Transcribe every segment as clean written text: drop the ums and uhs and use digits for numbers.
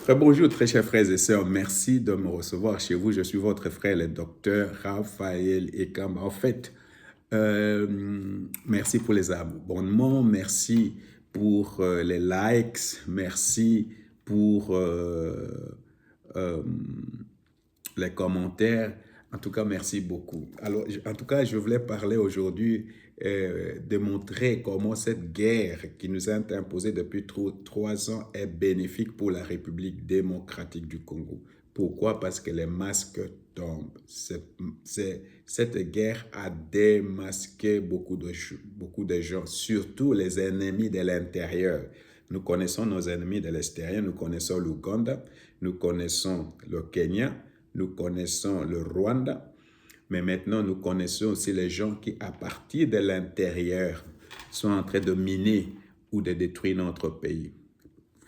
Très bonjour, très chers frères et sœurs. Merci de me recevoir chez vous. Je suis votre frère, le docteur Raphaël Ekamba. En fait, merci pour les abonnements, merci pour les likes, merci pour euh, les commentaires. En tout cas, merci beaucoup. Alors, en tout cas, je voulais parler aujourd'hui, de montrer comment cette guerre qui nous a été imposée depuis 3 ans est bénéfique pour la République démocratique du Congo. Pourquoi? Parce que les masques tombent. Cette guerre a démasqué beaucoup de gens, surtout les ennemis de l'intérieur. Nous connaissons nos ennemis de l'extérieur, nous connaissons l'Ouganda, nous connaissons le Kenya, nous connaissons le Rwanda, mais maintenant nous connaissons aussi les gens qui, à partir de l'intérieur, sont en train de miner ou de détruire notre pays.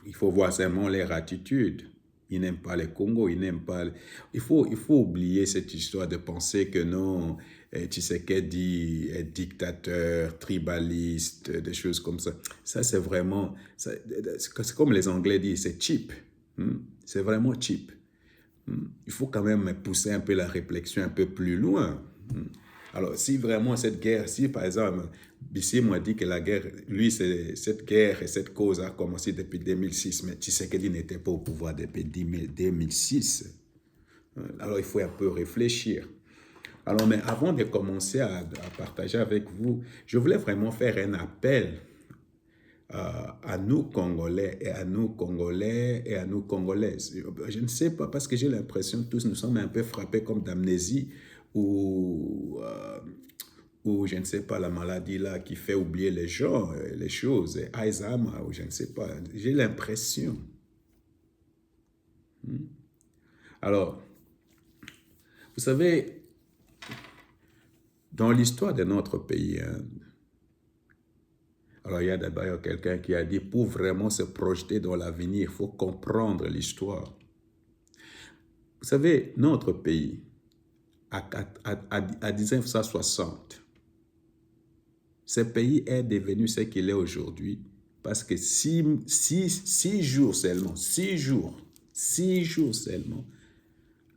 Il faut voir seulement leur attitude. Ils n'aiment pas le Congo, ils n'aiment pas... Il faut oublier cette histoire de penser que non, Tshisekedi est dictateur, tribaliste, des choses comme ça. Ça, c'est vraiment... C'est comme les Anglais disent, c'est cheap. C'est vraiment cheap. Il faut quand même pousser un peu la réflexion un peu plus loin. Alors, si vraiment cette guerre, si par exemple, Bissi m'a dit que la guerre, lui, cette guerre et cette cause a commencé depuis 2006, mais Tshisekedi n'était pas au pouvoir depuis 2006. Alors, il faut un peu réfléchir. Alors, mais avant de commencer à partager avec vous, je voulais vraiment faire un appel à nous Congolais et à nous Congolais et à nous Congolaises. Je ne sais pas, parce que j'ai l'impression que tous nous sommes un peu frappés comme d'amnésie ou je ne sais pas, la maladie là qui fait oublier les gens, les choses, Alzheimer ou je ne sais pas. J'ai l'impression. Alors, vous savez, dans l'histoire de notre pays, hein, alors il y a d'abord quelqu'un qui a dit, pour vraiment se projeter dans l'avenir, il faut comprendre l'histoire. Vous savez, notre pays, à 1960, ce pays est devenu ce qu'il est aujourd'hui parce que 6 jours seulement, 6 jours seulement,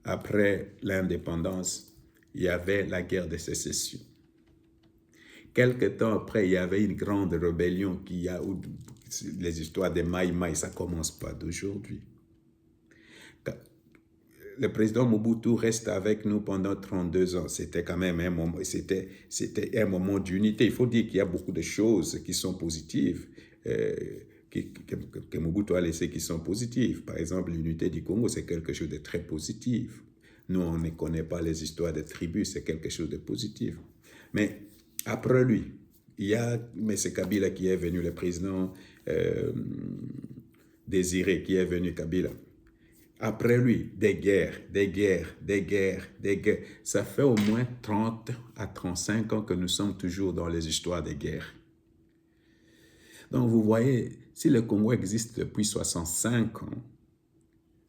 après l'indépendance, il y avait la guerre de sécession. Quelque temps après, il y avait une grande rébellion les histoires de Maï Maï, ça ne commence pas d'aujourd'hui. Le président Mobutu reste avec nous pendant 32 ans. C'était quand même un moment, c'était un moment d'unité. Il faut dire qu'il y a beaucoup de choses qui sont positives, que Mobutu a laissé qui sont positives. Par exemple, l'unité du Congo, c'est quelque chose de très positif. Nous, on ne connaît pas les histoires des tribus, c'est quelque chose de positif. Mais après lui, il y a M. Kabila qui est venu, le président Désiré qui est venu, Kabila. Après lui, des guerres. Ça fait au moins 30 à 35 ans que nous sommes toujours dans les histoires des guerres. Donc vous voyez, si le Congo existe depuis 65 ans,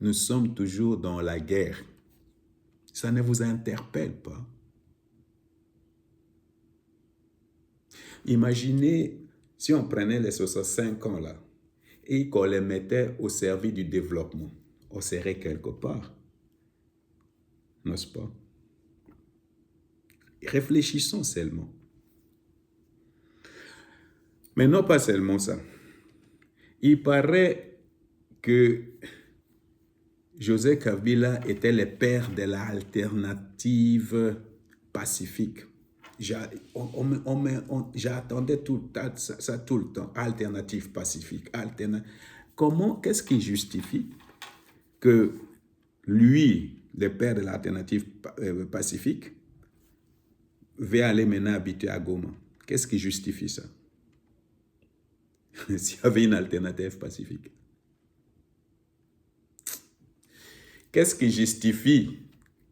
nous sommes toujours dans la guerre. Ça ne vous interpelle pas? Imaginez si on prenait les 65 ans là et qu'on les mettait au service du développement. On serait quelque part, n'est-ce pas? Réfléchissons seulement. Mais non pas seulement ça. Il paraît que José Kabila était le père de l'alternative pacifique. J'attendais ça tout le temps, alternative pacifique. Qu'est-ce qui justifie que lui, le père de l'alternative pacifique, va aller maintenant habiter à Goma? Qu'est-ce qui justifie ça? S'il y avait une alternative pacifique. Qu'est-ce qui justifie?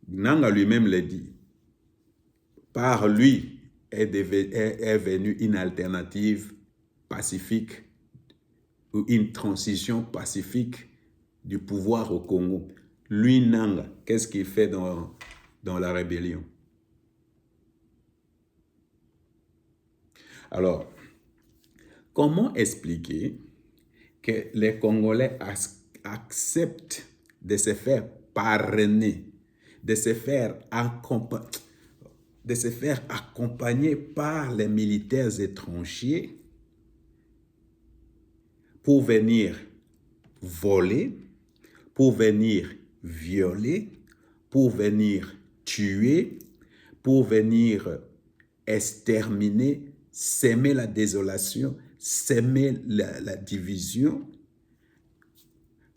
Nanga lui-même l'a dit. Par lui est venue une alternative pacifique ou une transition pacifique du pouvoir au Congo. Lui, Nanga, qu'est-ce qu'il fait dans la rébellion? Alors, comment expliquer que les Congolais acceptent de se faire parrainer, de se faire accompagner par les militaires étrangers pour venir voler, pour venir violer, pour venir tuer, pour venir exterminer, s'aimer la désolation, s'aimer la division,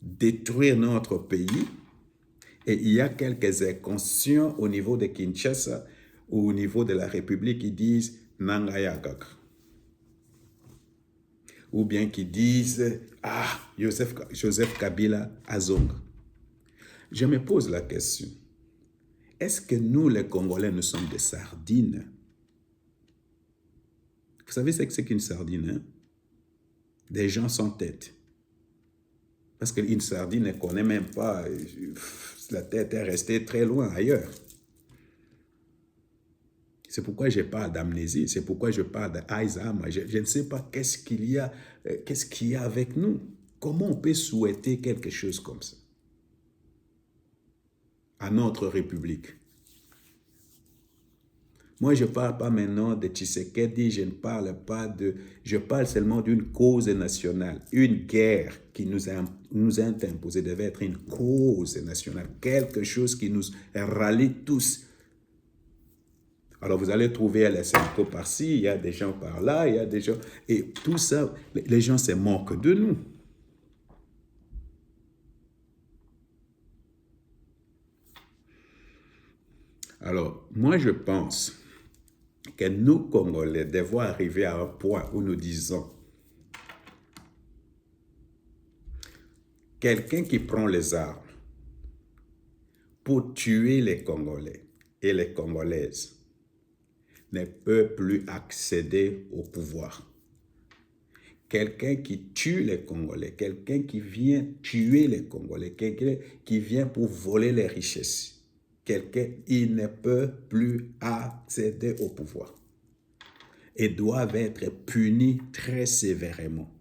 détruire notre pays. Et il y a quelques inconscients au niveau de Kinshasa ou au niveau de la République qui disent Nangayagak. Ou bien qui disent ah, Joseph Kabila Azonga. Je me pose la question, est-ce que nous, les Congolais, nous sommes des sardines? Vous savez ce que c'est qu'une sardine, hein? Des gens sans tête. Parce qu'une sardine ne connaît même pas, la tête est restée très loin ailleurs. C'est pourquoi je parle d'amnésie, c'est pourquoi je parle d'Alzheimer. Je ne sais pas qu'est-ce qu'il y a avec nous. Comment on peut souhaiter quelque chose comme ça à notre République? Moi, je ne parle pas maintenant de Tshisekedi, je parle seulement d'une cause nationale. Une guerre qui nous a imposée devait être une cause nationale, quelque chose qui nous rallie tous. Alors, vous allez trouver les syndicats par-ci, il y a des gens par-là, il y a des gens... Et tout ça, les gens se moquent de nous. Alors, moi, je pense que nous, Congolais, devons arriver à un point où nous disons quelqu'un qui prend les armes pour tuer les Congolais et les Congolaises ne peut plus accéder au pouvoir. Quelqu'un qui tue les Congolais, quelqu'un qui vient tuer les Congolais, quelqu'un qui vient pour voler les richesses, il ne peut plus accéder au pouvoir et doivent être punis très sévèrement.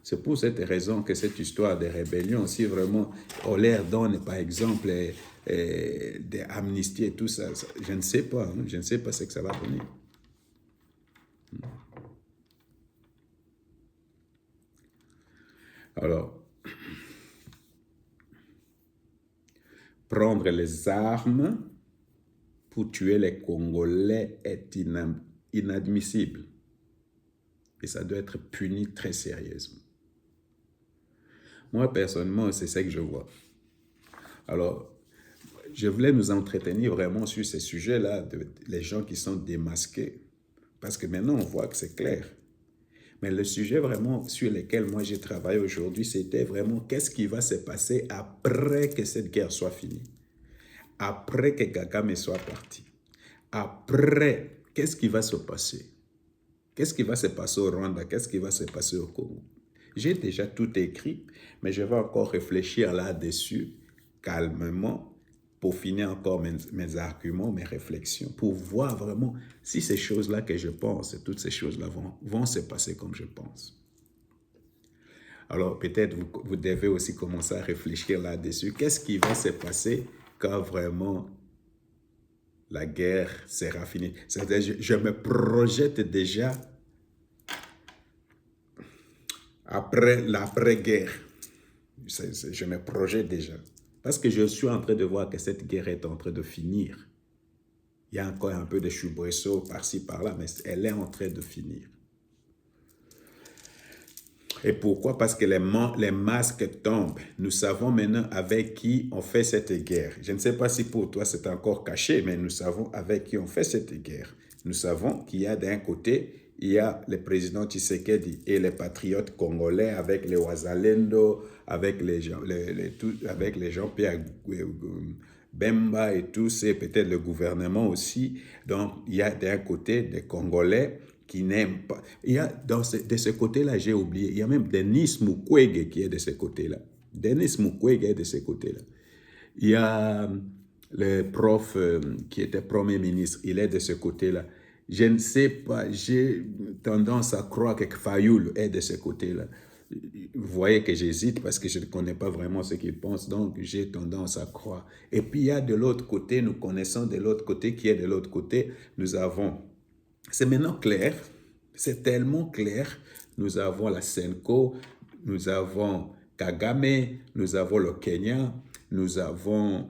C'est pour cette raison que cette histoire de rébellion, si vraiment on leur donne par exemple des amnisties et tout ça, je ne sais pas, hein, je ne sais pas ce que ça va donner. Alors, prendre les armes pour tuer les Congolais est inadmissible. Et ça doit être puni très sérieusement. Moi, personnellement, c'est ça que je vois. Alors, je voulais nous entretenir vraiment sur ces sujets-là, les gens qui sont démasqués. Parce que maintenant, on voit que c'est clair. Mais le sujet vraiment sur lequel moi j'ai travaillé aujourd'hui, c'était vraiment qu'est-ce qui va se passer après que cette guerre soit finie. Après que Kagame soit parti. Après, qu'est-ce qui va se passer? Qu'est-ce qui va se passer au Rwanda? Qu'est-ce qui va se passer au Congo? J'ai déjà tout écrit, mais je vais encore réfléchir là-dessus, calmement, pour finir encore mes arguments, mes réflexions, pour voir vraiment si ces choses-là que je pense, toutes ces choses-là vont se passer comme je pense. Alors peut-être vous devez aussi commencer à réfléchir là-dessus. Qu'est-ce qui va se passer quand vraiment la guerre sera finie? C'est-à-dire, je me projette déjà après l'après-guerre. Je me projette déjà. Parce que je suis en train de voir que cette guerre est en train de finir. Il y a encore un peu de chubresso par-ci, par-là, mais elle est en train de finir. Et pourquoi? Parce que les masques tombent. Nous savons maintenant avec qui on fait cette guerre. Je ne sais pas si pour toi c'est encore caché, mais nous savons avec qui on fait cette guerre. Nous savons qu'il y a d'un côté, il y a le président Tshisekedi et les patriotes congolais avec les Wazalendo, avec les Jean-Pierre Bemba et tous, et peut-être le gouvernement aussi. Donc, il y a d'un côté des Congolais qui n'aiment pas. Il y a de ce côté-là, j'ai oublié, il y a même Denis Mukwege qui est de ce côté-là. Denis Mukwege est de ce côté-là. Il y a le prof qui était Premier ministre, il est de ce côté-là. Je ne sais pas, j'ai tendance à croire que Fayoul est de ce côté-là. vous voyez que j'hésite parce que je ne connais pas vraiment ce qu'il pense, donc j'ai tendance à croire. Et puis il y a de l'autre côté, nous connaissons de l'autre côté, qui est de l'autre côté, nous avons, c'est maintenant clair, c'est tellement clair, nous avons la Senko, nous avons Kagame, nous avons le Kenya, nous avons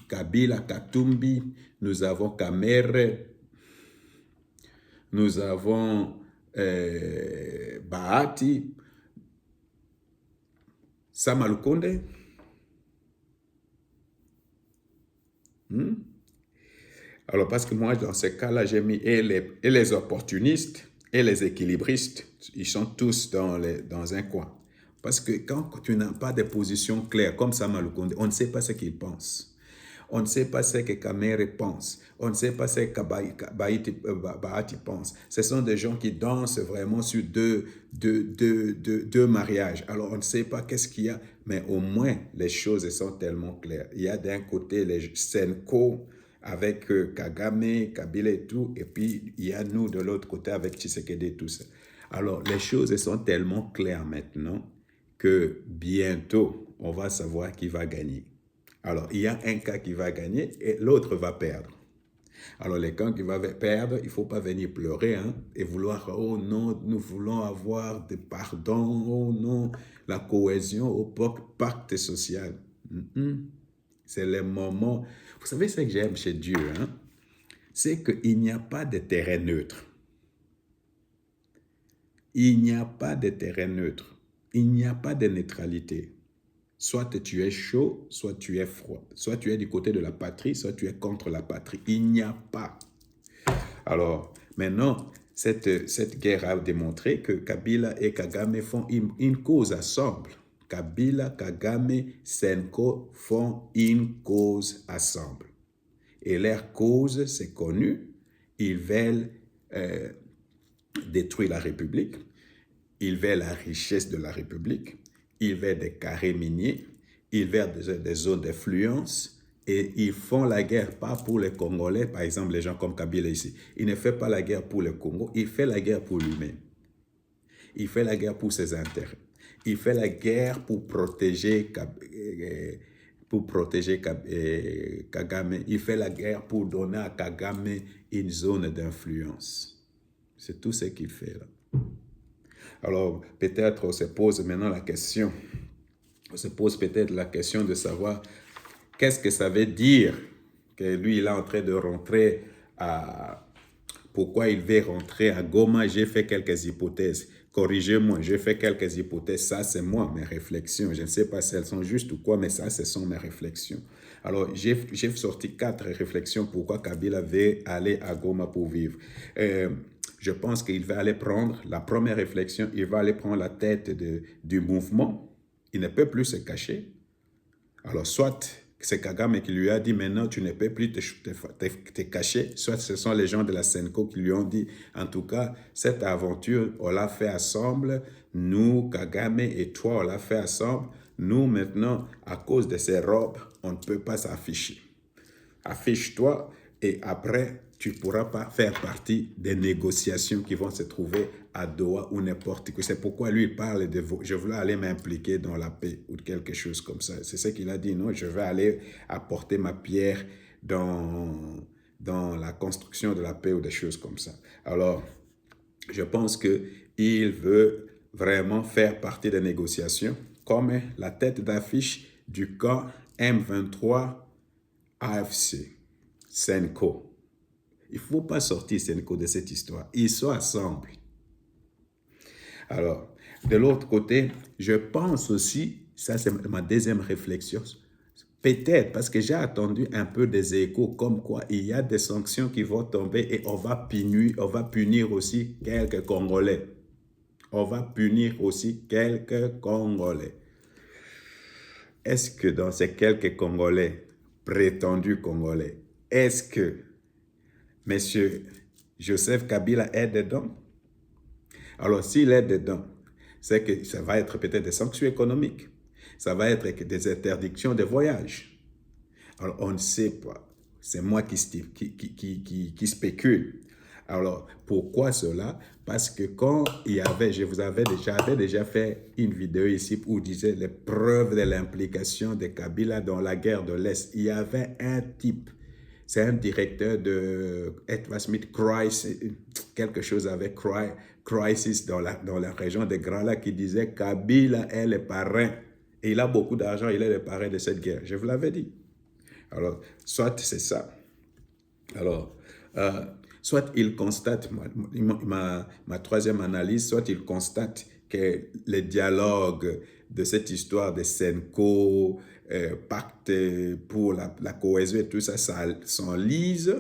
Kabila, Katumbi, nous avons Kamere, nous avons Bahati, Sama Lukonde. Alors, parce que moi, dans ces cas-là, j'ai mis et les opportunistes et les équilibristes. Ils sont tous dans un coin. Parce que quand tu n'as pas de position claire, comme Sama Lukonde, on ne sait pas ce qu'il pense. On ne sait pas ce que Kamere pense. On ne sait pas ce que Bahati pense. Ce sont des gens qui dansent vraiment sur deux mariages. Alors, on ne sait pas qu'est-ce qu'il y a, mais au moins, les choses sont tellement claires. Il y a d'un côté les Senko avec Kagame, Kabila et tout, et puis il y a nous de l'autre côté avec Tshisekedi et tout ça. Alors, les choses sont tellement claires maintenant que bientôt, on va savoir qui va gagner. Alors, il y a un cas qui va gagner et l'autre va perdre. Alors, les camps qui vont perdre, il ne faut pas venir pleurer et vouloir, oh non, nous voulons avoir des pardons, oh non, la cohésion au pacte social. C'est le moment. Vous savez ce que j'aime chez Dieu, c'est qu'il n'y a pas de terrain neutre. Il n'y a pas de terrain neutre. Il n'y a pas de neutralité. Soit tu es chaud, soit tu es froid. Soit tu es du côté de la patrie, soit tu es contre la patrie. Il n'y a pas. Alors, maintenant, cette guerre a démontré que Kabila et Kagame font une cause ensemble. Kabila, Kagame, Senko font une cause ensemble. Et leur cause, c'est connu. Ils veulent détruire la République. Ils veulent la richesse de la République. Ils veulent des carrés miniers, ils veulent des zones d'influence et ils font la guerre pas pour les Congolais, par exemple les gens comme Kabila ici. Il ne fait pas la guerre pour le Congo, il fait la guerre pour lui-même. Il fait la guerre pour ses intérêts. Il fait la guerre pour protéger Kagame. Il fait la guerre pour donner à Kagame une zone d'influence. C'est tout ce qu'il fait là. Alors, peut-être on se pose maintenant la question, on se pose peut-être la question de savoir qu'est-ce que ça veut dire que lui, il est en train de rentrer à... Pourquoi il veut rentrer à Goma? J'ai fait quelques hypothèses. Corrigez-moi, j'ai fait quelques hypothèses. Ça, c'est moi, mes réflexions. Je ne sais pas si elles sont justes ou quoi, mais ça, ce sont mes réflexions. Alors, j'ai sorti 4 réflexions pourquoi Kabila veut aller à Goma pour vivre. Je pense qu'il va aller prendre, la première réflexion, il va aller prendre la tête du mouvement. Il ne peut plus se cacher. Alors, soit c'est Kagame qui lui a dit maintenant tu ne peux plus te cacher, soit ce sont les gens de la Senko qui lui ont dit en tout cas, cette aventure, on l'a fait ensemble, nous, Kagame et toi, on l'a fait ensemble. Nous, maintenant, à cause de ces robes, on ne peut pas s'afficher. Affiche-toi et après, tu ne pourras pas faire partie des négociations qui vont se trouver à Doha ou n'importe quoi. C'est pourquoi lui, il parle de « je voulais aller m'impliquer dans la paix » ou quelque chose comme ça. C'est ce qu'il a dit, non? Je vais aller apporter ma pierre dans la construction de la paix ou des choses comme ça. Alors, je pense qu'il veut vraiment faire partie des négociations comme la tête d'affiche du camp M23 AFC, Senko. Il ne faut pas sortir Senko de cette histoire. Ils sont ensemble. Alors, de l'autre côté, je pense aussi, ça c'est ma deuxième réflexion, peut-être parce que j'ai attendu un peu des échos comme quoi il y a des sanctions qui vont tomber et on va punir aussi quelques Congolais. On va punir aussi quelques Congolais. Est-ce que dans ces quelques Congolais, prétendus Congolais, est-ce que M. Joseph Kabila est dedans? Alors, s'il est dedans, c'est que ça va être peut-être des sanctions économiques. Ça va être des interdictions de voyage. Alors, on ne sait pas. C'est moi qui spécule. Alors, pourquoi cela? Parce que quand il y avait, j'avais déjà fait une vidéo ici où je disais les preuves de l'implication de Kabila dans la guerre de l'Est. Il y avait un type, c'est un directeur de Edward Smith Crisis, quelque chose avec Crisis dans la région de Grand Lac qui disait Kabila est le parrain. Et il a beaucoup d'argent, il est le parrain de cette guerre. Je vous l'avais dit. Alors, soit c'est ça. Alors, soit il constate, ma troisième analyse, soit il constate que les dialogues de cette histoire de Senko, pacte pour la cohésion et tout ça, ça s'enlise.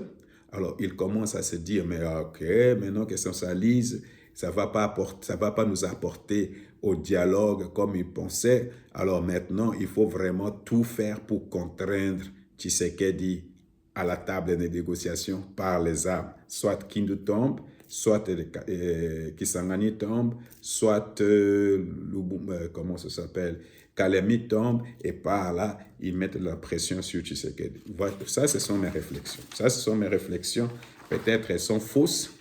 Alors, il commence à se dire, mais ok, maintenant que ça s'enlise, ça va pas nous apporter au dialogue comme il pensait. Alors maintenant, il faut vraiment tout faire pour contraindre Tshisekedi à la table des négociations par les armes. Soit Kindu tombe, soit Kisangani tombe, soit comment ça s'appelle, Kalemi tombe, et par là, ils mettent la pression sur Tshisekedi. Voilà, ça, ce sont mes réflexions. Ça, ce sont mes réflexions. Peut-être elles sont fausses,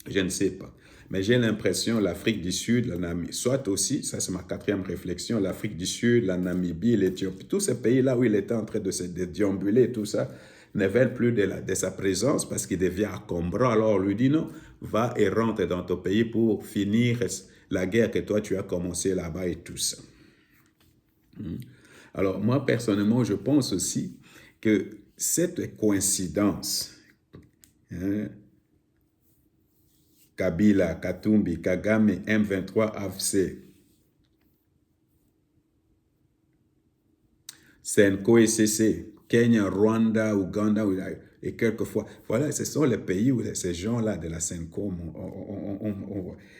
je ne sais pas. Mais j'ai l'impression l'Afrique du Sud, la Namibie, soit aussi, ça c'est ma quatrième réflexion, l'Afrique du Sud, la Namibie, l'Éthiopie, tous ces pays-là où il était en train de se déambuler et tout ça, ne veulent plus de sa présence parce qu'il devient encombrant. Alors on lui dit non, va et rentre dans ton pays pour finir la guerre que toi tu as commencé là-bas et tout ça. Alors moi personnellement, je pense aussi que cette coïncidence, Kabila, Katumbi, Kagame, M23, AFC, Senko et CC, Kenya, Rwanda, Ouganda, et quelquefois, voilà, ce sont les pays où ces gens-là de la Senko,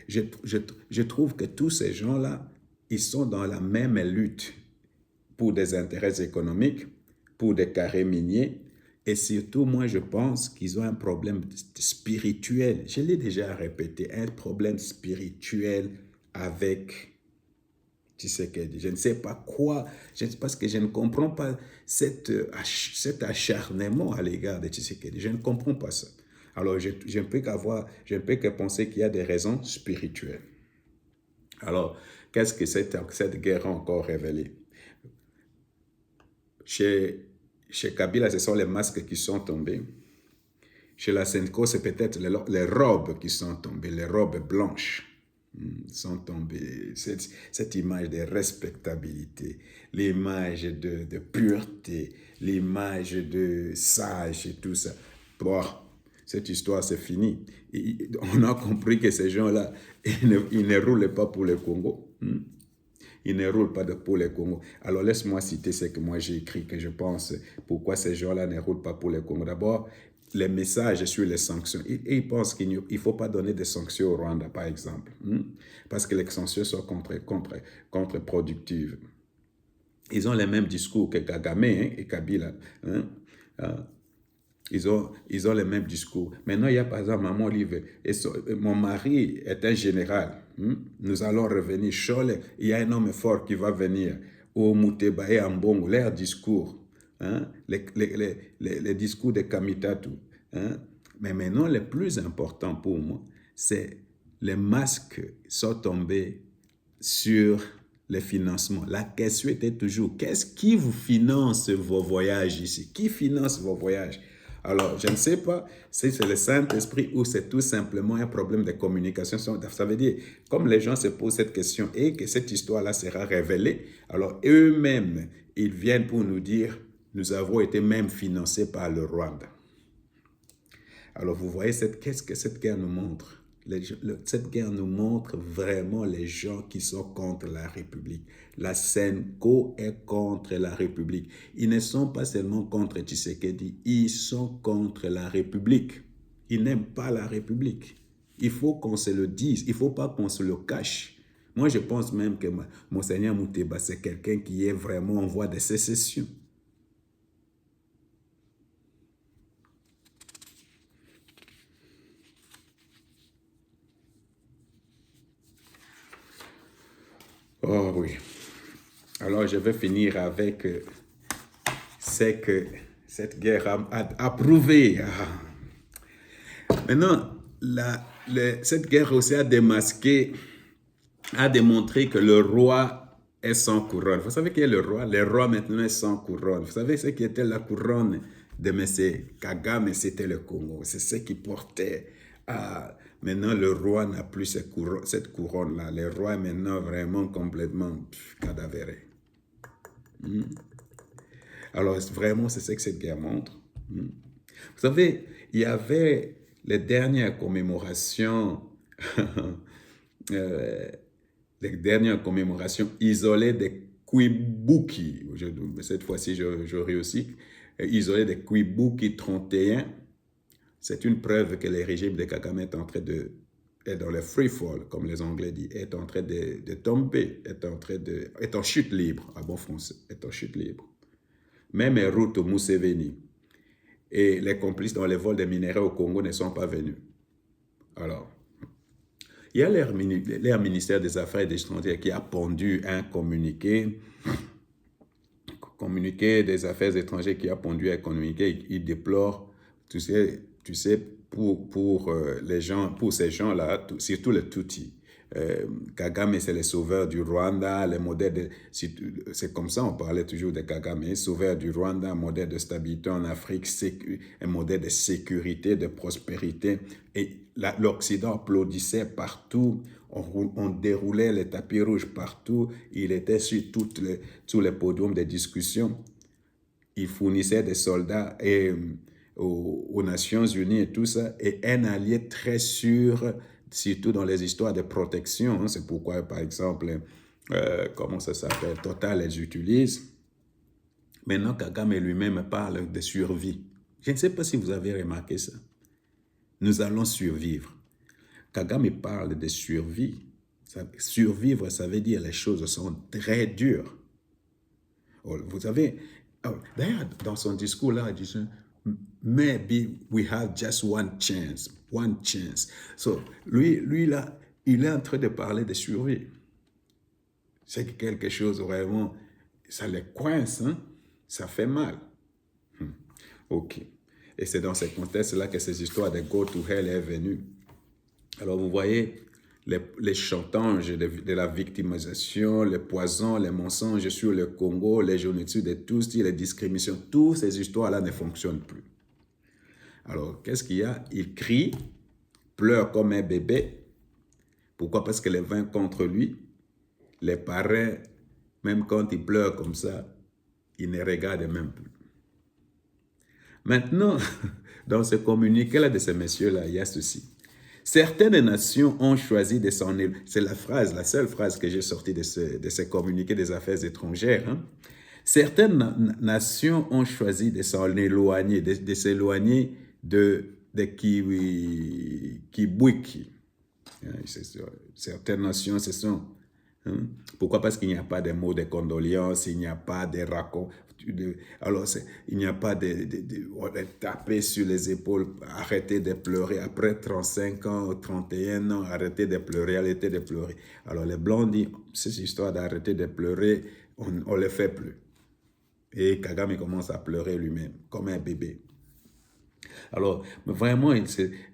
je trouve que tous ces gens-là, ils sont dans la même lutte pour des intérêts économiques, pour des carrés miniers, et surtout, moi, je pense qu'ils ont un problème spirituel. Je l'ai déjà répété, un problème spirituel avec Tshisekedi. Je ne sais pas quoi, parce que je ne comprends pas cet acharnement à l'égard de Tshisekedi. Je ne comprends pas ça. Alors, je ne peux que penser qu'il y a des raisons spirituelles. Alors, qu'est-ce que cette guerre a encore révélé? Chez Kabila, ce sont les masques qui sont tombés. Chez la Senko, c'est peut-être les robes qui sont tombées, les robes blanches sont tombées. Cette image de respectabilité, l'image de pureté, l'image de sage et tout ça. Bon, cette histoire, c'est fini. On a compris que ces gens-là, ils ne roulent pas pour le Congo. Ils ne roulent pas pour les Congo. Alors, laisse-moi citer ce que moi j'ai écrit, que je pense, pourquoi ces gens-là ne roulent pas pour les Congo. D'abord, les messages sur les sanctions. Ils pensent qu'il ne faut pas donner des sanctions au Rwanda, par exemple, parce que les sanctions sont contre-productives. Ils ont les mêmes discours que Kagame et Kabila. Ils ont les mêmes discours. Maintenant, il y a par exemple Maman Olive. Mon mari est un général. Nous allons revenir. Chole, il y a un homme fort qui va venir. Au Muteba et Ambongo, leurs discours. Les discours de Kamitatu. Mais maintenant, le plus important pour moi, c'est les masques sont tombés sur les financements. La question était toujours, qu'est-ce qui vous finance vos voyages ici? Qui finance vos voyages? Alors, je ne sais pas si c'est le Saint-Esprit ou c'est tout simplement un problème de communication. Ça veut dire, comme les gens se posent cette question et que cette histoire-là sera révélée, alors eux-mêmes, ils viennent pour nous dire, nous avons été même financés par le Rwanda. Alors, vous voyez, qu'est-ce que cette guerre nous montre? Cette guerre nous montre vraiment les gens qui sont contre la République. La Senko est contre la République. Ils ne sont pas seulement contre Tshisekedi, ils sont contre la République. Ils n'aiment pas la République. Il faut qu'on se le dise, il ne faut pas qu'on se le cache. Moi, je pense même que Monseigneur Muteba, c'est quelqu'un qui est vraiment en voie de sécession. Oh oui. Alors, je vais finir avec ce que cette guerre a prouvé. Maintenant, cette guerre aussi a démasqué, a démontré que le roi est sans couronne. Vous savez qui est le roi? Le roi maintenant est sans couronne. Vous savez ce qui était la couronne de M. Kagame, c'était le Congo. C'est ce qui portait à... Maintenant, le roi n'a plus cette couronne-là. Le roi est maintenant vraiment complètement cadavéré. Alors, vraiment, c'est ce que cette guerre montre. Vous savez, il y avait les dernières commémorations, les dernières commémorations isolées des Kwibuki. Cette fois-ci, je réussis. Isolées des Kwibuki 31. C'est une preuve que le régime de Kagame est en train de, est dans le free fall, comme les Anglais disent, est en train de tomber, est en chute libre, à bon français, est en chute libre. Même Ruto Museveni et les complices dans les vols des minéraux au Congo ne sont pas venus. Alors, il y a leur ministère des Affaires étrangères qui a pondu un communiqué des Affaires étrangères qui a pondu un communiqué. Il déplore, tu sais pour les gens, pour ces gens-là, surtout les Tutsis. Kagame, c'est le sauveur du Rwanda, le modèle c'est comme ça, on parlait toujours de Kagame, sauveur du Rwanda, un modèle de stabilité en Afrique, un modèle de sécurité, de prospérité. Et l'Occident applaudissait partout, on déroulait les tapis rouges partout, il était sur tous les podiums de discussion. Il fournissait des soldats aux Nations Unies et tout ça, et un allié très sûr, surtout dans les histoires de protection. Hein. C'est pourquoi, par exemple, comment ça s'appelle, Total les utilise. Maintenant, Kagame lui-même parle de survie. Je ne sais pas si vous avez remarqué ça. Nous allons survivre. Kagame parle de survie. Survivre, ça veut dire les choses sont très dures. Vous savez, d'ailleurs, dans son discours là, il dit maybe we have just one chance. One chance. So, lui là, il est en train de parler de survie. C'est quelque chose vraiment, ça les coince, hein? Ça fait mal. Ok. Et c'est dans ce contexte-là que ces histoires de Go to Hell est venue. Alors, vous voyez, les chantages de la victimisation, le poison, les mensonges sur le Congo, les génocides de tous, les discriminations, toutes ces histoires-là ne fonctionnent plus. Alors, qu'est-ce qu'il y a? Il crie, pleure comme un bébé. Pourquoi? Parce que les 20 contre lui, les parrains, même quand ils pleurent comme ça, ils ne regardent même plus. Maintenant, dans ce communiqué-là de ces messieurs-là, il y a ceci. Certaines nations ont choisi de s'en éloigner. C'est la seule phrase que j'ai sortie de ce communiqué des affaires étrangères. Hein. Certaines nations ont choisi de s'en éloigner, de s'éloigner de Kibwiki. Certaines nations, ce sont... Hein? Pourquoi? Parce qu'il n'y a pas de mots de condoléances, il n'y a pas de racontes. Alors, il n'y a pas de taper sur les épaules, arrêter de pleurer. Après 35 ans, 31 ans, arrêter de pleurer, arrêter de pleurer. Alors, les Blancs disent, cette histoire d'arrêter de pleurer, on ne le fait plus. Et Kagame commence à pleurer lui-même, comme un bébé. Alors, vraiment,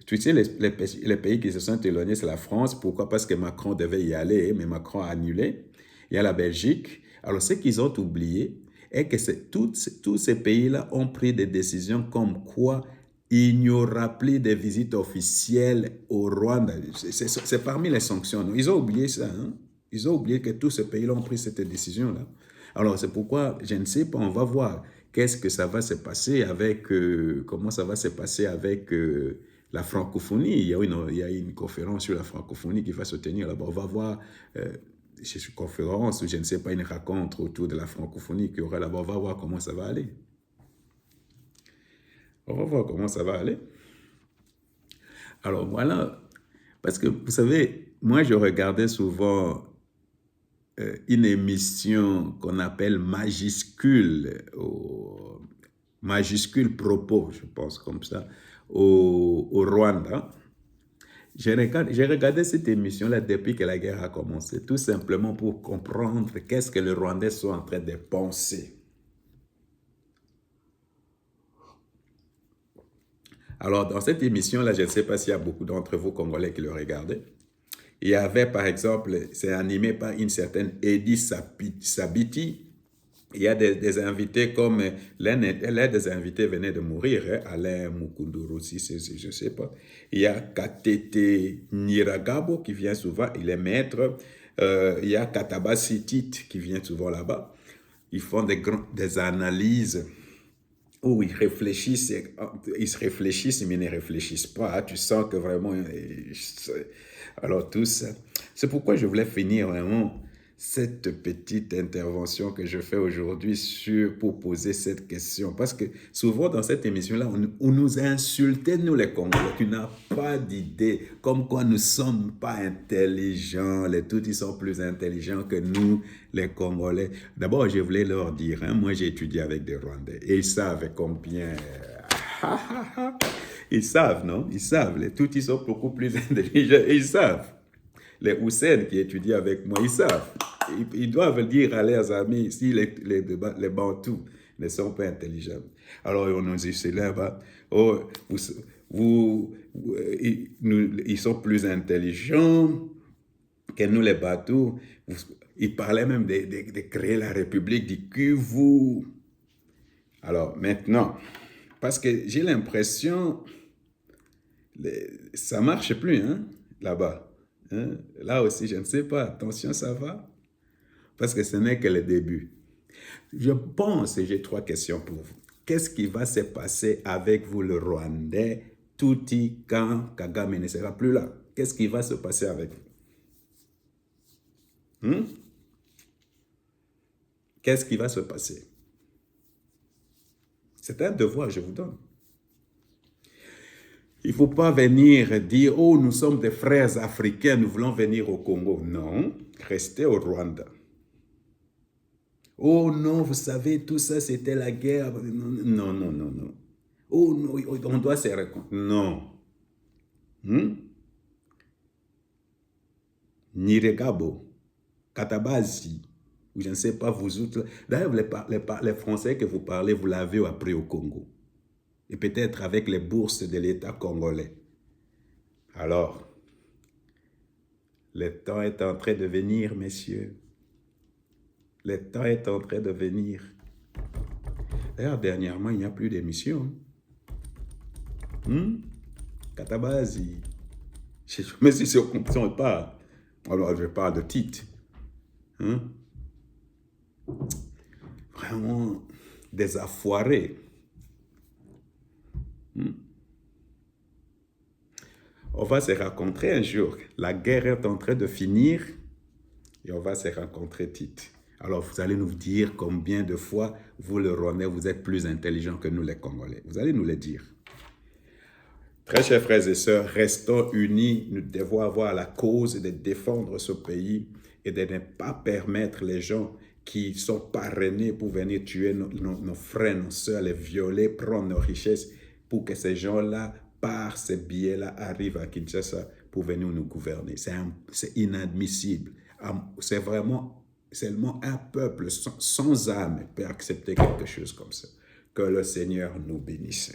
tu sais, les pays qui se sont éloignés, c'est la France. Pourquoi? Parce que Macron devait y aller, mais Macron a annulé. Il y a la Belgique. Alors, ce qu'ils ont oublié est que tous ces pays-là ont pris des décisions comme quoi il n'y aura plus de visites officielles au Rwanda. C'est parmi les sanctions. Ils ont oublié ça. Hein? Ils ont oublié que tous ces pays-là ont pris cette décision-là. Alors, c'est pourquoi, je ne sais pas, on va voir qu'est-ce que ça va se passer avec, comment ça va se passer avec la francophonie. Il y a une conférence sur la francophonie qui va se tenir là-bas. On va voir une conférence, ou je ne sais pas, une rencontre autour de la francophonie qui aura là-bas. On va voir comment ça va aller. On va voir comment ça va aller. Alors voilà, parce que vous savez, moi je regardais souvent une émission qu'on appelle Majuscule Propos, je pense comme ça, au Rwanda. J'ai regardé cette émission-là depuis que la guerre a commencé, tout simplement pour comprendre qu'est-ce que les Rwandais sont en train de penser. Alors, dans cette émission-là, je ne sais pas s'il y a beaucoup d'entre vous Congolais qui le regardaient. Il y avait, par exemple, c'est animé par une certaine Edith Sabiti. Il y a des invités comme, l'un des invités venait de mourir, hein, Alain Mukunduru, je ne sais pas. Il y a Katete Niragabo qui vient souvent, il est maître. Il y a Kataba Sitit qui vient souvent là-bas. Ils font des analyses où ils se réfléchissent, mais ils ne réfléchissent pas. Tu sens que vraiment... Alors tout ça, c'est pourquoi je voulais finir vraiment cette petite intervention que je fais aujourd'hui pour poser cette question. Parce que souvent dans cette émission-là, on nous a insulté, nous les Congolais. Tu n'as pas d'idée, comme quoi nous ne sommes pas intelligents. Les tout, ils sont plus intelligents que nous, les Congolais. D'abord, je voulais leur dire, hein, moi j'ai étudié avec des Rwandais et ils savent combien... Ils savent, non? Ils savent. Les tout, ils sont beaucoup plus intelligents. Ils savent. Les Hussein qui étudient avec moi, ils savent. Ils doivent dire à leurs amis si les Bantous ne sont pas intelligents. Alors, on nous dit cela, oh, ils sont plus intelligents que nous, les Bantous. Ils parlaient même de créer la République du Kivu. Alors, maintenant, parce que j'ai l'impression, ça ne marche plus, hein, là-bas. Hein? Là aussi, je ne sais pas. Attention, ça va? Parce que ce n'est que le début. Je pense, et j'ai 3 questions pour vous. Qu'est-ce qui va se passer avec vous, le Rwandais, Tuti, quand Kagame ne sera plus là? Qu'est-ce qui va se passer avec vous? Qu'est-ce qui va se passer? C'est un devoir, je vous donne. Il ne faut pas venir dire « Oh, nous sommes des frères africains, nous voulons venir au Congo. » Non, restez au Rwanda. « Oh non, vous savez, tout ça, c'était la guerre. » Non, non, non, non. « Oh non, on doit se rencontrer. » Non. Niregabo, Katabazi, je ne sais pas vous autres. D'ailleurs, les Français que vous parlez, vous l'avez appris au Congo. Et peut-être avec les bourses de l'État congolais. Alors, le temps est en train de venir, messieurs. Le temps est en train de venir. D'ailleurs, dernièrement, il n'y a plus d'émissions. Katabazi. Mais si on parle, alors je parle de titre. Vraiment des affoirés. On va se rencontrer un jour. La guerre est en train de finir et on va se rencontrer, Tite. Alors, vous allez nous dire combien de fois, vous, le Rwandais, vous êtes plus intelligents que nous, les Congolais. Vous allez nous le dire. Très chers frères et sœurs, restons unis. Nous devons avoir la cause de défendre ce pays et de ne pas permettre les gens qui sont parrainés pour venir tuer nos frères, nos sœurs, les violer, prendre nos richesses, pour que ces gens-là, par ces billets-là, arrivent à Kinshasa pour venir nous gouverner. C'est inadmissible. C'est vraiment seulement un peuple sans âme peut accepter quelque chose comme ça. Que le Seigneur nous bénisse.